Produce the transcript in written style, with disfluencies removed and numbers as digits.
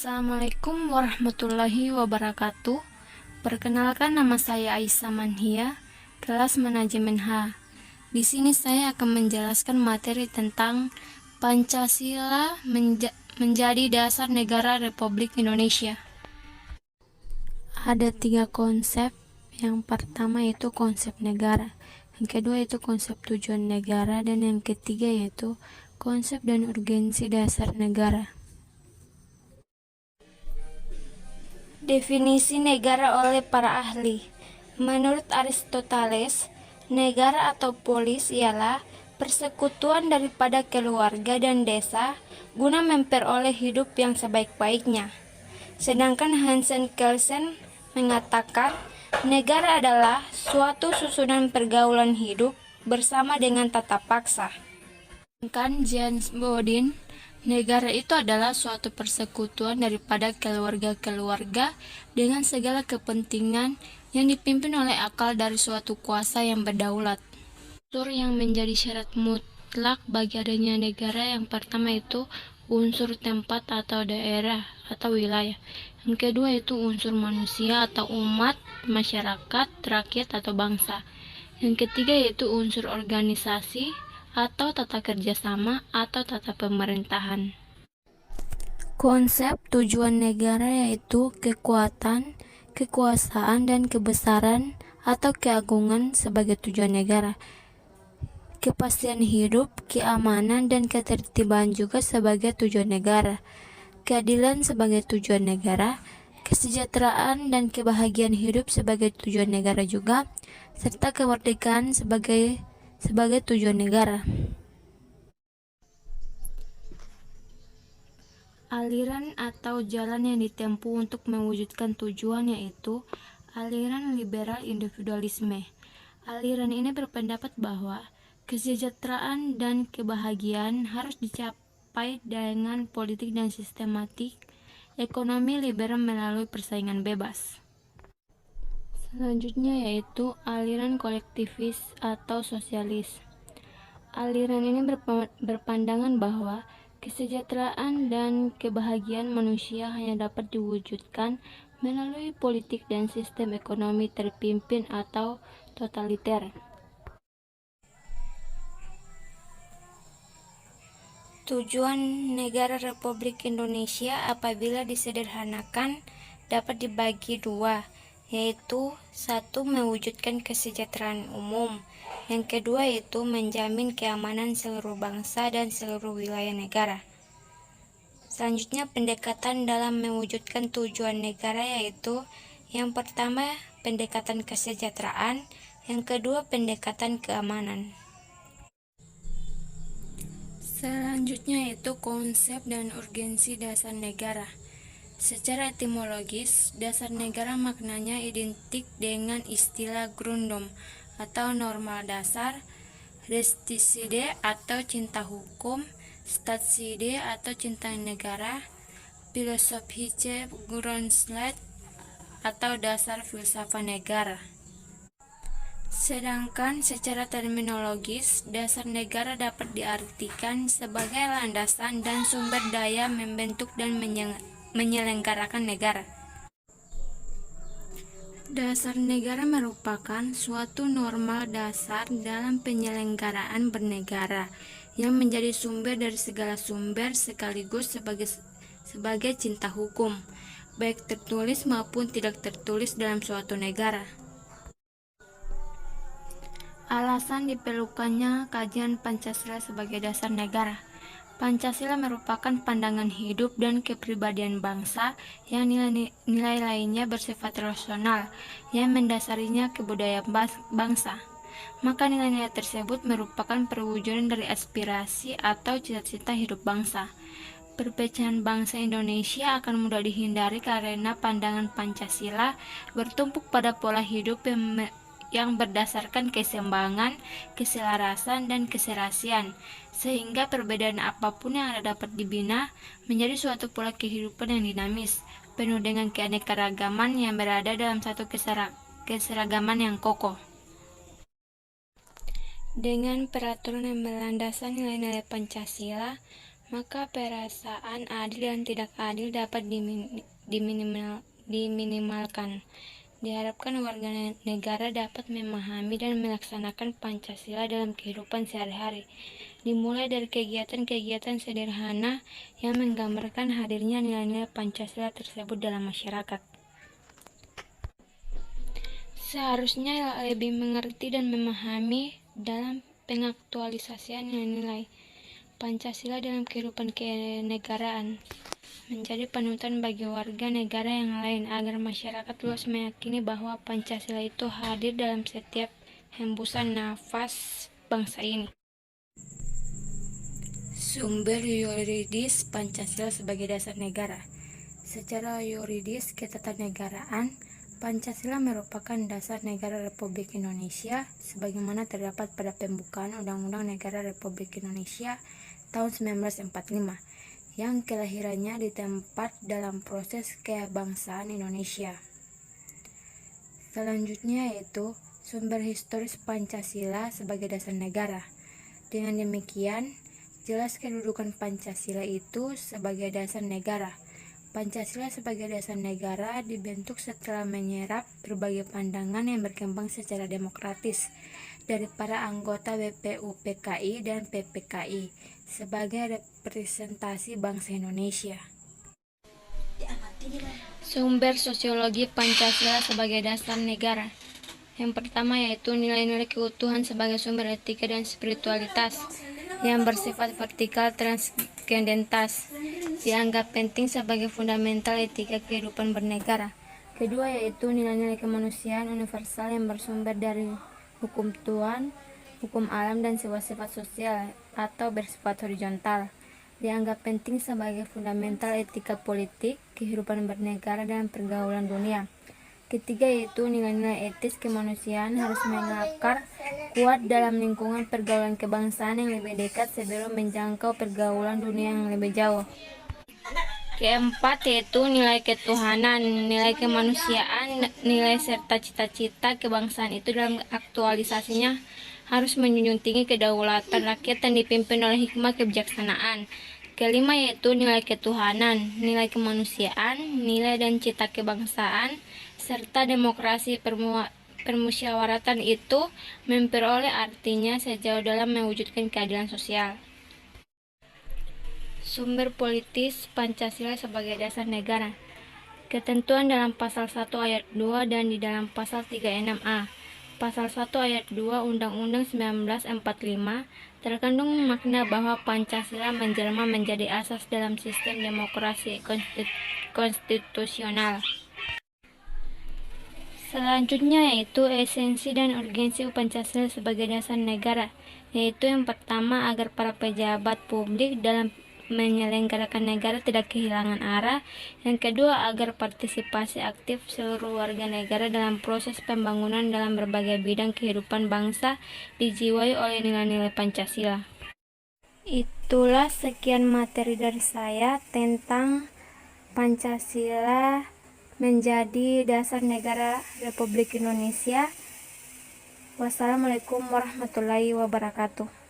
Assalamualaikum warahmatullahi wabarakatuh. Perkenalkan, nama saya Aisyah Manhia, kelas manajemen H. Di sini saya akan menjelaskan materi tentang Pancasila menjadi dasar negara Republik Indonesia. Ada 3 konsep. Yang pertama yaitu konsep negara, yang kedua yaitu konsep tujuan negara, dan yang ketiga yaitu konsep dan urgensi dasar negara. Definisi negara oleh para ahli. Menurut Aristoteles, negara atau polis ialah persekutuan daripada keluarga dan desa guna memperoleh hidup yang sebaik-baiknya. Sedangkan Hansen Kelsen mengatakan negara adalah suatu susunan pergaulan hidup bersama dengan tata paksa. Sedangkan James Bodin, negara itu adalah suatu persekutuan daripada keluarga-keluarga dengan segala kepentingan yang dipimpin oleh akal dari suatu kuasa yang berdaulat. Unsur yang menjadi syarat mutlak bagi adanya negara yang pertama itu unsur tempat atau daerah atau wilayah. Yang kedua itu unsur manusia atau umat, masyarakat, rakyat atau bangsa. Yang ketiga yaitu unsur organisasi atau tata kerjasama atau tata pemerintahan. Konsep tujuan negara yaitu kekuatan, kekuasaan, dan kebesaran atau keagungan sebagai tujuan negara. Kepastian hidup, keamanan, dan ketertiban juga sebagai tujuan negara. Keadilan sebagai tujuan negara, kesejahteraan dan kebahagiaan hidup sebagai tujuan negara juga, serta kemerdekaan sebagai tujuan negara. Aliran atau jalan yang ditempuh untuk mewujudkan tujuan yaitu aliran liberal individualisme. Aliran ini berpendapat bahwa kesejahteraan dan kebahagiaan harus dicapai dengan politik dan sistematik ekonomi liberal melalui persaingan bebas. Selanjutnya yaitu aliran kolektivis atau sosialis. Aliran ini berpandangan bahwa kesejahteraan dan kebahagiaan manusia hanya dapat diwujudkan melalui politik dan sistem ekonomi terpimpin atau totaliter. Tujuan negara Republik Indonesia apabila disederhanakan dapat dibagi dua, yaitu satu, mewujudkan kesejahteraan umum, yang kedua yaitu menjamin keamanan seluruh bangsa dan seluruh wilayah negara. Selanjutnya, pendekatan dalam mewujudkan tujuan negara yaitu yang pertama pendekatan kesejahteraan, yang kedua pendekatan keamanan. Selanjutnya yaitu konsep dan urgensi dasar negara. Secara etimologis, dasar negara maknanya identik dengan istilah Grundom atau normal dasar, Rechtside atau cinta hukum, Staatside atau cinta negara, Philosophische Grundlage atau dasar filsafat negara. Sedangkan secara terminologis, dasar negara dapat diartikan sebagai landasan dan sumber daya membentuk dan menyelenggarakan negara. Dasar negara merupakan suatu norma dasar dalam penyelenggaraan bernegara yang menjadi sumber dari segala sumber sekaligus sebagai cinta hukum, baik tertulis maupun tidak tertulis dalam suatu negara. Alasan diperlukannya kajian Pancasila sebagai dasar negara. Pancasila merupakan pandangan hidup dan kepribadian bangsa yang nilai lainnya bersifat rasional yang mendasarinya kebudayaan bangsa. Maka nilai-nilai tersebut merupakan perwujudan dari aspirasi atau cita-cita hidup bangsa. Perpecahan bangsa Indonesia akan mudah dihindari karena pandangan Pancasila bertumpuk pada pola hidup yang berdasarkan keseimbangan, keselarasan, dan keserasian, sehingga perbedaan apapun yang ada dapat dibina menjadi suatu pola kehidupan yang dinamis, penuh dengan keanekaragaman yang berada dalam satu keseragaman yang kokoh. Dengan peraturan yang melandaskan nilai-nilai Pancasila, maka perasaan adil dan tidak adil dapat diminimalkan. Diharapkan warga negara dapat memahami dan melaksanakan Pancasila dalam kehidupan sehari-hari, dimulai dari kegiatan-kegiatan sederhana yang menggambarkan hadirnya nilai-nilai Pancasila tersebut dalam masyarakat. Seharusnya lebih mengerti dan memahami dalam pengaktualisasian nilai-nilai Pancasila dalam kehidupan kenegaraan, menjadi panutan bagi warga negara yang lain agar masyarakat luas meyakini bahwa Pancasila itu hadir dalam setiap hembusan nafas bangsa ini. Sumber yuridis Pancasila sebagai dasar negara. Secara yuridis ketatanegaraan, Pancasila merupakan dasar negara Republik Indonesia sebagaimana terdapat pada pembukaan Undang-Undang Negara Republik Indonesia tahun 1945 yang kelahirannya ditempat dalam proses kebangsaan Indonesia. Selanjutnya yaitu sumber historis Pancasila sebagai dasar negara. Dengan demikian, jelas kedudukan Pancasila itu sebagai dasar negara. Pancasila sebagai dasar negara dibentuk setelah menyerap berbagai pandangan yang berkembang secara demokratis dari para anggota BPUPKI dan PPKI sebagai representasi bangsa Indonesia. Sumber sosiologi Pancasila sebagai dasar negara. Yang pertama yaitu nilai-nilai keutuhan sebagai sumber etika dan spiritualitas yang bersifat vertikal transcendentas dianggap penting sebagai fundamental etika kehidupan bernegara. Kedua yaitu nilai-nilai kemanusiaan universal yang bersumber dari hukum Tuhan, hukum alam dan sifat-sifat sosial atau bersifat horizontal dianggap penting sebagai fundamental etika politik kehidupan bernegara dan pergaulan dunia. Ketiga yaitu nilai-nilai etis kemanusiaan harus mengakar kuat dalam lingkungan pergaulan kebangsaan yang lebih dekat sebelum menjangkau pergaulan dunia yang lebih jauh. Keempat yaitu nilai ketuhanan, nilai kemanusiaan, nilai serta cita-cita kebangsaan itu dalam aktualisasinya harus menjunjung tinggi kedaulatan rakyat dan dipimpin oleh hikmah kebijaksanaan. Kelima yaitu nilai ketuhanan, nilai kemanusiaan, nilai dan cita kebangsaan, serta demokrasi permusyawaratan itu memperoleh artinya sejauh dalam mewujudkan keadilan sosial. Sumber politis Pancasila sebagai dasar negara. Ketentuan dalam pasal 1 ayat 2 dan di dalam pasal 36A. Pasal 1 ayat 2 Undang-Undang 1945 terkandung makna bahwa Pancasila menjelma menjadi asas dalam sistem demokrasi konstitusional. Selanjutnya yaitu esensi dan urgensi Pancasila sebagai dasar negara, yaitu yang pertama agar para pejabat publik dalam menyelenggarakan negara tidak kehilangan arah, yang kedua agar partisipasi aktif seluruh warga negara dalam proses pembangunan dalam berbagai bidang kehidupan bangsa dijiwai oleh nilai-nilai Pancasila. Itulah sekian materi dari saya tentang Pancasila menjadi dasar negara Republik Indonesia. Wassalamualaikum warahmatullahi wabarakatuh.